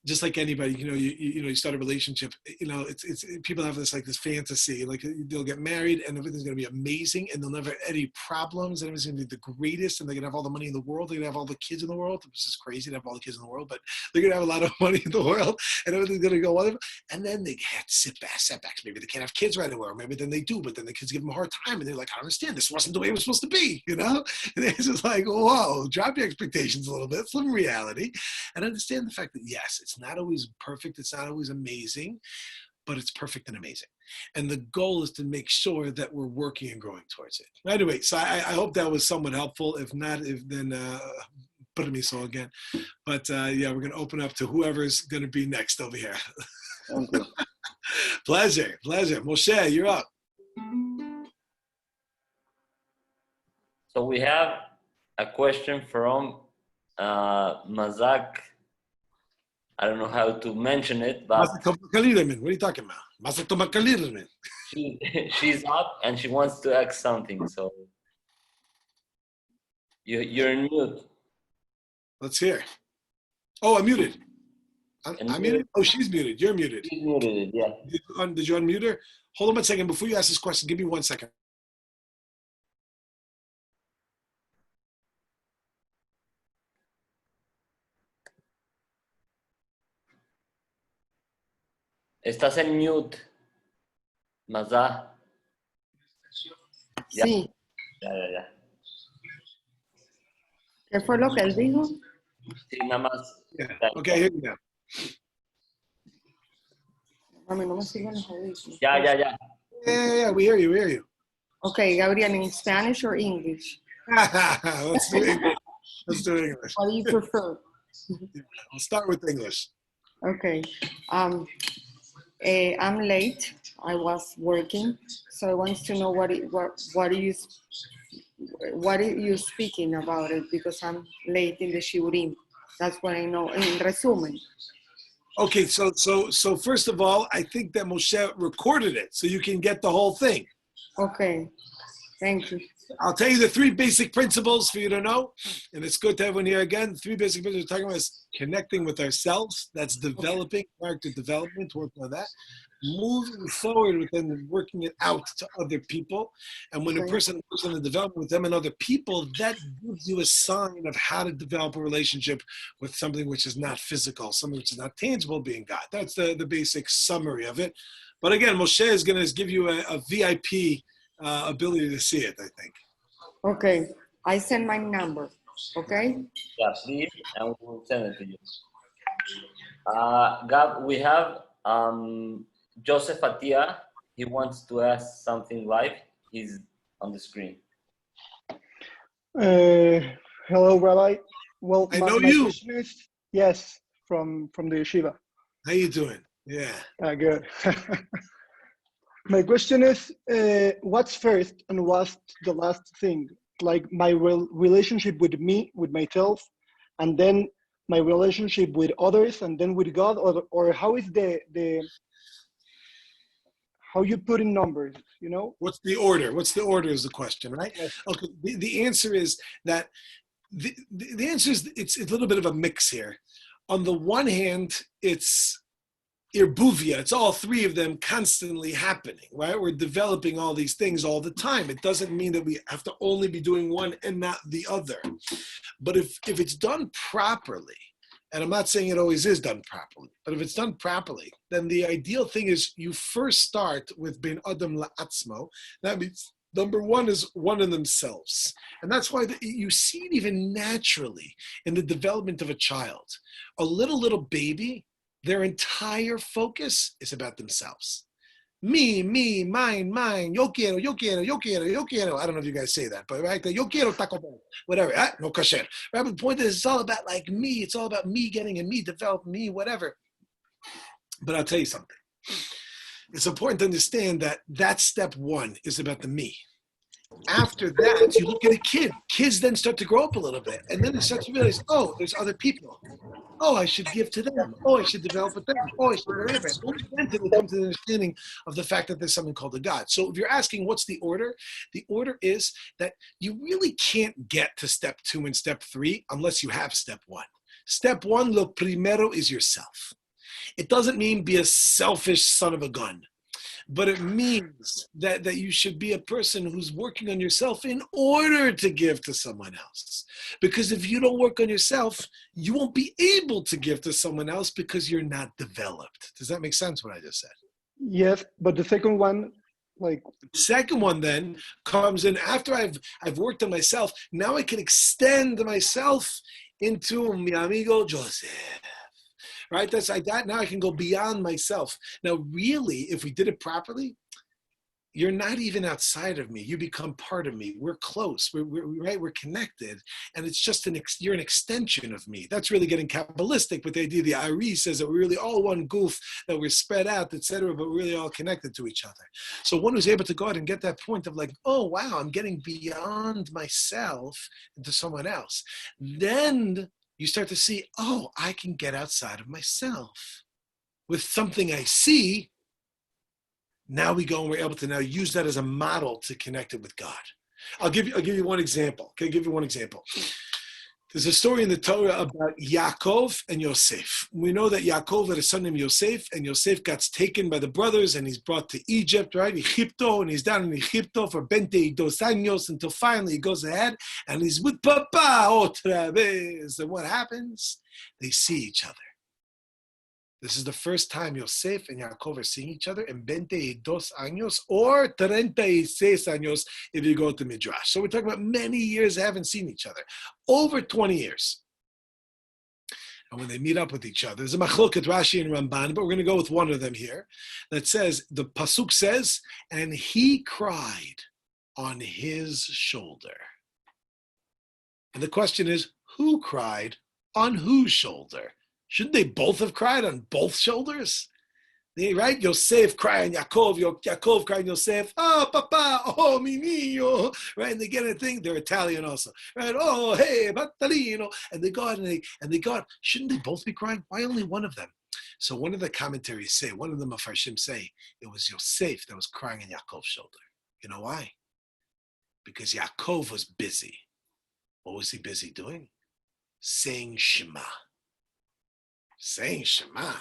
Just like anybody, you start a relationship, it's people have this fantasy, like they'll get married and everything's going to be amazing and they'll never have any problems and everything's going to be the greatest and they're going to have all the money in the world. They're going to have all the kids in the world. It's just crazy to have all the kids in the world, but they're going to have a lot of money in the world and everything's going to go wonderful. And then they have setbacks. Maybe they can't have kids right away, or maybe then they do, but then the kids give them a hard time and they're like, I don't understand. This wasn't the way it was supposed to be, And it's just like, whoa, drop your expectations a little bit. It's live in reality and understand the fact that, yes, it's not always perfect. It's not always amazing, but it's perfect and amazing. And the goal is to make sure that we're working and growing towards it. Anyway, so I hope that was somewhat helpful. If not, then put me so again. But we're going to open up to whoever's going to be next over here. Thank you. Pleasure. Moshe, you're up. So we have a question from Mazak. I don't know how to mention it, but what are you talking about? she's up and she wants to ask something. So you're in mute. Let's hear. Oh, I'm muted. I'm muted? Oh, she's muted. You're muted. She's muted, yeah. Did you unmute her? Hold on 1 second. Before you ask this question, give me 1 second. Estás en mute, Mazá. Sí. Ya. ¿Qué fue lo que él dijo? Sí, nada más. Yeah. Okay, here you go. A mí no me siguen los audífonos. Ya. Yeah, we hear you. Okay, Gabriel, in Spanish or English? Let's do English. What do you prefer? I'll start with English. Okay. I'm late. I was working, so I want to know what are you speaking about it, because I'm late in the shiurim. That's what I know. In resumen. Okay, so first of all, I think that Moshe recorded it, so you can get the whole thing. Okay. Thank you. I'll tell you the three basic principles for you to know, and it's good to have one here again. The three basic principles we're talking about is connecting with ourselves. That's developing, character development, working on that. Moving forward with them, working it out to other people. And when a person works on the development with them and other people, that gives you a sign of how to develop a relationship with something which is not physical, something which is not tangible, being God. That's the basic summary of it. But again, Moshe is going to give you a VIP ability to see it, I think. Okay. I send my number. Okay? Yeah, please, and we'll send it to you. Gab, we have Joseph Atia. He wants to ask something live. He's on the screen. Hello, Rabbi. Well, I know you. Question is, yes, from the yeshiva. How you doing? Yeah. Good. My question is, what's first and what's the last thing? Like my relationship with me, with myself, and then my relationship with others, and then with God, or how is the how you put in numbers, you know? What's the order? What's the order is the question, right? Yes. Okay, the answer is that the answer is it's a little bit of a mix here. On the one hand, it's irbuvia. It's all three of them constantly happening, right? We're developing all these things all the time. It doesn't mean that we have to only be doing one and not the other. But if it's done properly, and I'm not saying it always is done properly, but if it's done properly, then the ideal thing is you first start with ben adam la'atzmo. That means number one is one in themselves. And that's why you see it even naturally in the development of a child. A little baby, their entire focus is about themselves. Me, mine, yo quiero. I don't know if you guys say that, but right, yo quiero Taco Bell, whatever, no kasher. Right, but the point is, it's all about like me. It's all about me getting and me developing me, whatever. But I'll tell you something. It's important to understand that step one is about the me. After that, you look at a kid. Kids then start to grow up a little bit, and then they start to realize, oh, there's other people. Oh, I should give to them. Oh, I should develop with them. Oh, I should whatever. Only then do we come to the understanding of the fact that there's something called a God. So if you're asking what's the order is that you really can't get to step 2 and step 3 unless you have step 1. Step 1, lo primero, is yourself. It doesn't mean be a selfish son of a gun. But it means that you should be a person who's working on yourself in order to give to someone else. Because if you don't work on yourself, you won't be able to give to someone else because you're not developed. Does that make sense what I just said? Yes, but the second one, like... The second one then comes in after I've worked on myself. Now I can extend myself into mi amigo Joseph. Right? That's like that. Now I can go beyond myself. Now, really, if we did it properly, you're not even outside of me. You become part of me. We're close. We're connected. And it's just you're an extension of me. That's really getting Kabbalistic with the idea. The Ari says that we're really all one goof, that we're spread out, etc., but we're really all connected to each other. So one who's able to go out and get that point of like, oh, wow, I'm getting beyond myself into someone else. Then you start to see, oh, I can get outside of myself. With something I see, now we go and we're able to now use that as a model to connect it with God. I'll give you one example. Okay, give you one example. There's a story in the Torah about Yaakov and Yosef. We know that Yaakov had a son named Yosef, and Yosef got taken by the brothers, and he's brought to Egypt, right? Egipto, and he's down in Egipto for 22 años until finally he goes ahead, and he's with Papa otra vez. And what happens? They see each other. This is the first time Yosef and Yaakov are seeing each other in 22 años or 36 años if you go to Midrash. So we're talking about many years they haven't seen each other. Over 20 years. And when they meet up with each other, there's a machloket Rashi and Ramban, but we're going to go with one of them here. That says, the pasuk says, and he cried on his shoulder. And the question is, who cried on whose shoulder? Shouldn't they both have cried on both shoulders? Right? Yosef crying Yaakov, Yaakov crying Yosef, oh, papa, oh, mi niño, right? And they get a thing, they're Italian also, right? Oh, hey, Battalino. And they go out and they go out. Shouldn't they both be crying? Why only one of them? So one of the commentaries say, one of the Mefarshim say, it was Yosef that was crying on Yaakov's shoulder. You know why? Because Yaakov was busy. What was he busy doing? Saying Shema. Saying Shema.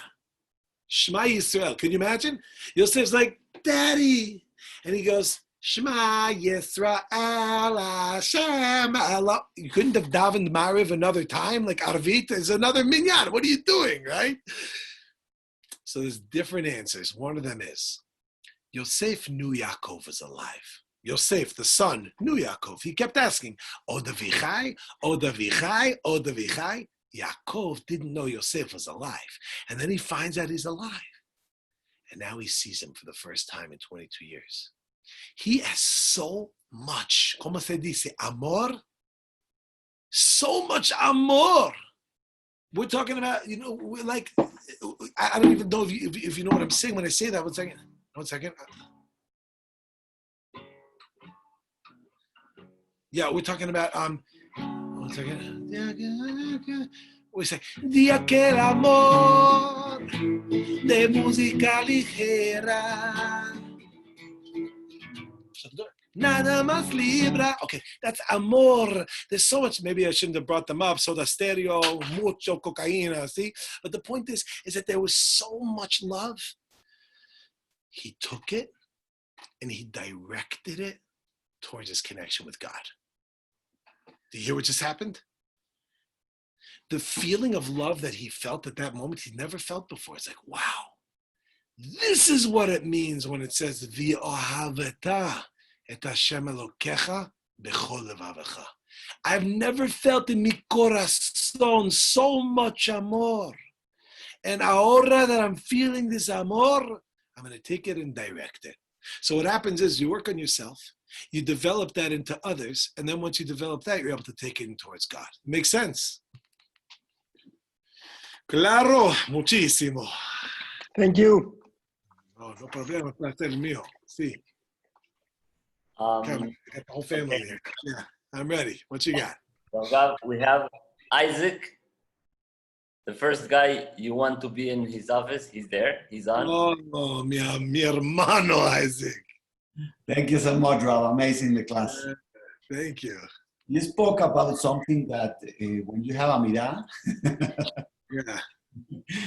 Shema Yisrael. Can you imagine? Yosef's like, Daddy. And he goes, Shema Yisrael Hashem Allah. You couldn't have davened Mariv another time? Like Arvit is another minyan. What are you doing, right? So there's different answers. One of them is, Yosef knew Yaakov was alive. Yosef, the son, knew Yaakov. He kept asking, Od Avichai, Od Avichai, Od Avichai. Yaakov didn't know Yosef was alive. And then he finds out he's alive. And now he sees him for the first time in 22 years. He has so much, como se dice, amor? So much amor. We're talking about, we're like, I don't even know if you know what I'm saying when I say that. One second. Yeah, we're talking about, one second. We say, de aquel amor de música ligera. Nada más libra. Okay, that's amor. There's so much, maybe I shouldn't have brought them up. Soda Stereo, mucho cocaína, see? But the point is that there was so much love. He took it and he directed it towards his connection with God. Do you hear what just happened? The feeling of love that he felt at that moment, he never felt before. It's like, wow, this is what it means when it says, V'ohaveta et Hashem Elokecha b'chol levavecha. I've never felt in mi corazón so much amor. And ahora that I'm feeling this amor, I'm going to take it and direct it. So what happens is you work on yourself, you develop that into others, and then once you develop that, you're able to take it in towards God. Makes sense? Claro, muchísimo. Thank you. Oh, no problema, placer mío. Sí. Come on, I got the whole family here. Yeah, I'm ready. What you got? So we have Isaac. The first guy you want to be in his office, he's there. He's on. Oh, mi hermano Isaac. Thank you so much, Rob. Amazing the class. Thank you. You spoke about something that when you have a mirah, Yeah.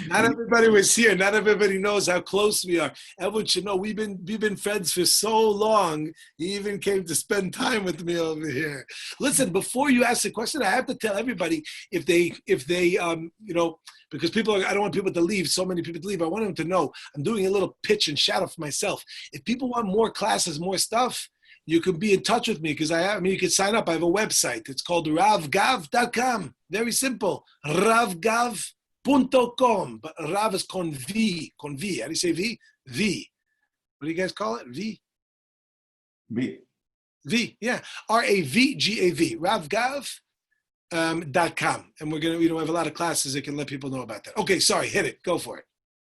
Not everybody was here. Not everybody knows how close we are. Everyone should know we've been friends for so long. He even came to spend time with me over here. Listen, before you ask the question, I have to tell everybody if they because I don't want people to leave. So many people to leave. I want them to know I'm doing a little pitch and shout out for myself. If people want more classes, more stuff, you can be in touch with me because you can sign up. I have a website. It's called ravgav.com. Very simple. Ravgav.com. But Rav is con V. How do you say V? V. What do you guys call it? V? V. V, yeah. RAVGAV. Ravgav.com. And we're going to, we have a lot of classes that can let people know about that. Okay, sorry, hit it. Go for it.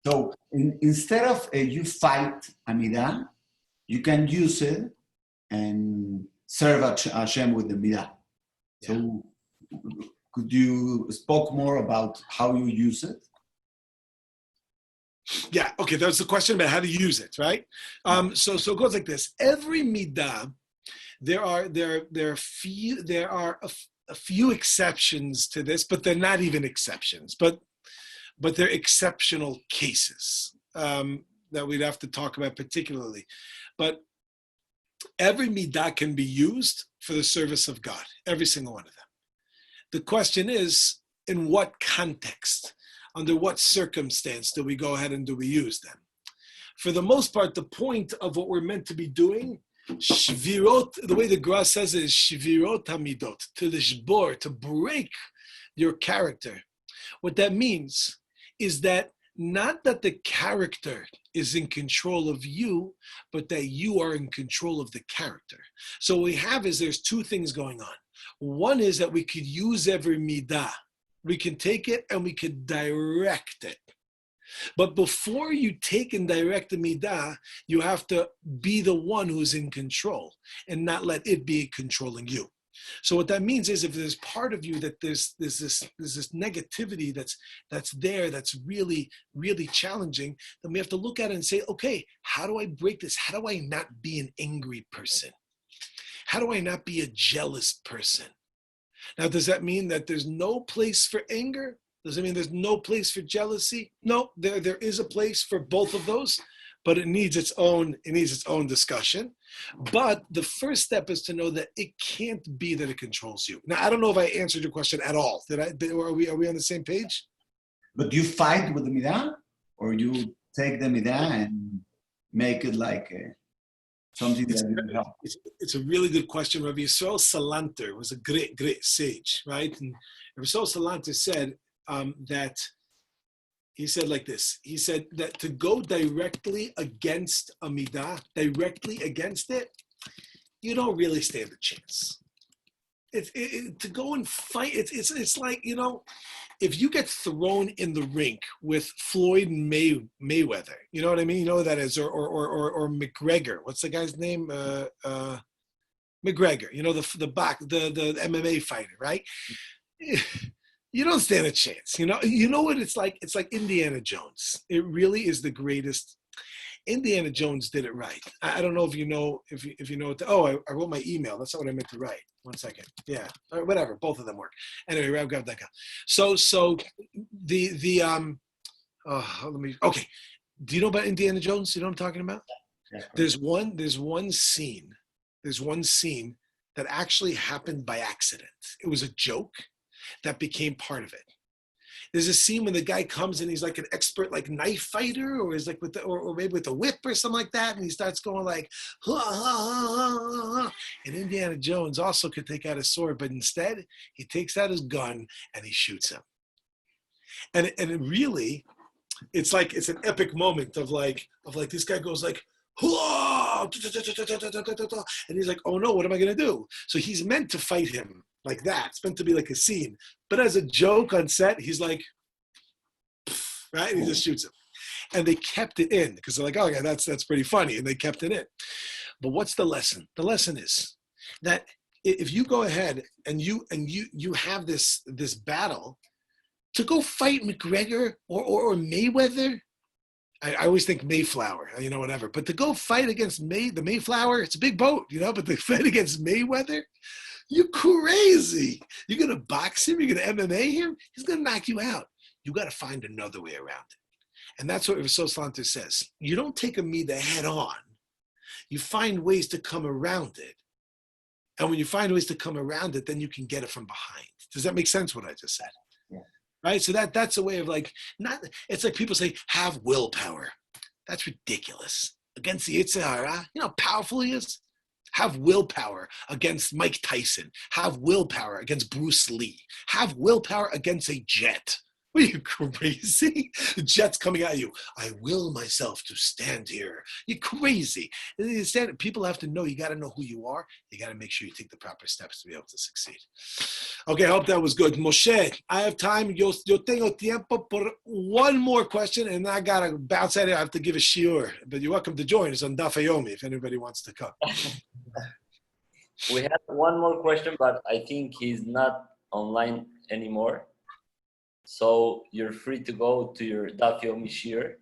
So instead of you fight a mirah, you can use it and serve Hashem with the mirah. Yeah. So could you spoke more about how you use it? Yeah, okay, that was the question about how to use it, right? So it goes like this. Every midah, there are a few exceptions to this, but they're not even exceptions, but they're exceptional cases that we'd have to talk about particularly. But every midah can be used for the service of God, every single one of them. The question is, in what context? Under what circumstance do we go ahead and do we use them? For the most part, the point of what we're meant to be doing, shvirot, the way the Gra says it is shvirot hamidot, to lishbor, to break your character. What that means is that not that the character is in control of you, but that you are in control of the character. So what we have is there's two things going on. One is that we could use every midah. We can take it and we could direct it. But before you take and direct the midah, you have to be the one who's in control and not let it be controlling you. So what that means is if there's part of you that there's this negativity that's there, that's really, really challenging, then we have to look at it and say, okay, how do I break this? How do I not be an angry person? How do I not be a jealous person? Now, does that mean that there's no place for anger? Does it mean there's no place for jealousy? No, there is a place for both of those, but it needs its own discussion. But the first step is to know that it can't be that it controls you. Now, I don't know if I answered your question at all. Are we on the same page? But do you fight with the midah, or you take the midah and make it like something that will help? It's a really good question. Rabbi Yisrael Salanter was a great sage, right? And Rabbi Yisrael Salanter said that he said like this. He said that to go directly against a midah, directly against it, you don't really stand a chance. To go and fight, it's like, you know, if you get thrown in the rink with Floyd Mayweather, you know what I mean? You know who that is, or McGregor. What's the guy's name? McGregor. You know, the MMA fighter, right? You don't stand a chance. You know what it's like? It's like Indiana Jones. It really is the greatest. Indiana Jones did it right. I don't know if you know what. I wrote my email. That's not what I meant to write. 1 second. Yeah, whatever. Both of them work. Anyway, Rabbi Gavdeka. So Okay. Do you know about Indiana Jones? You know what I'm talking about? Yeah. There's one scene that actually happened by accident. It was a joke that became part of it. There's a scene when the guy comes and he's like an expert, like knife fighter, or is like or maybe with a whip or something like that, and he starts going like, ha, ha, ha, ha, ha. And Indiana Jones also could take out a sword, but instead he takes out his gun and he shoots him. And it really, it's an epic moment of like this guy goes like, and he's like, oh no, what am I gonna do? So he's meant to fight him like that. It's meant to be like a scene. But as a joke on set, he's like, right? And he just shoots him. And they kept it in because they're like, oh yeah, that's pretty funny. And they kept it in. But what's the lesson? The lesson is that if you go ahead and you have this battle, to go fight McGregor or Mayweather, I always think Mayflower, whatever. But to go fight against the Mayflower, it's a big boat, but to fight against Mayweather, you're crazy. You're going to box him? You're going to MMA him? He's going to knock you out. You got to find another way around it. And that's what Rousseau Salanter says. You don't take a midah head on. You find ways to come around it. And when you find ways to come around it, then you can get it from behind. Does that make sense what I just said? Yeah. Right? So that's a way of it's like people say, have willpower. That's ridiculous. Against the Yetzer Hara, you know how powerful he is? Have willpower against Mike Tyson. Have willpower against Bruce Lee. Have willpower against a jet. What are you, crazy? The jet's coming at you. I will myself to stand here. You're crazy. People have to know. You got to know who you are. You got to make sure you take the proper steps to be able to succeed. Okay, I hope that was good. Moshe, I have time. Yo tengo tiempo por one more question, and I got to bounce out here. I have to give a shiur. But you're welcome to join us on Daf Yomi if anybody wants to come. We have one more question, but I think he's not online anymore. So you're free to go to your Daf Yomi shiur.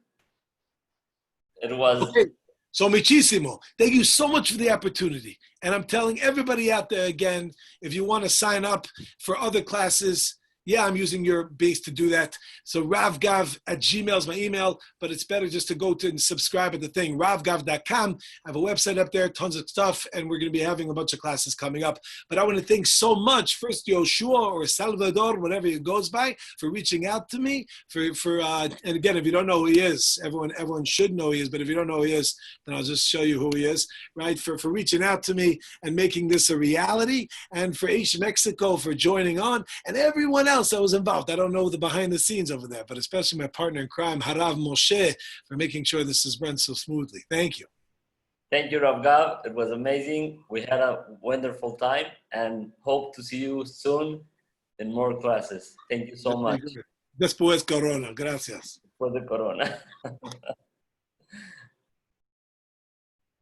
It was... Okay. So muchísimo. Thank you so much for the opportunity. And I'm telling everybody out there again, if you want to sign up for other classes, Yeah, I'm using your base to do that. So ravgav@gmail is my email, but it's better just to go to and subscribe at the thing, ravgav.com. I have a website up there, tons of stuff, and we're going to be having a bunch of classes coming up. But I want to thank so much, first Yoshua or Salvador, whatever it goes by, for reaching out to me. And again, if you don't know who he is, everyone should know who he is, but if you don't know who he is, then I'll just show you who he is, right? For reaching out to me and making this a reality, and for H Mexico for joining on, and everyone else that was involved. I don't know the behind the scenes over there, but especially my partner in crime, Harav Moshe, for making sure this is run so smoothly. Thank you. Thank you, Rav Gav. It was amazing. We had a wonderful time and hope to see you soon in more classes. Thank you so much. Después Corona. Gracias. For the corona.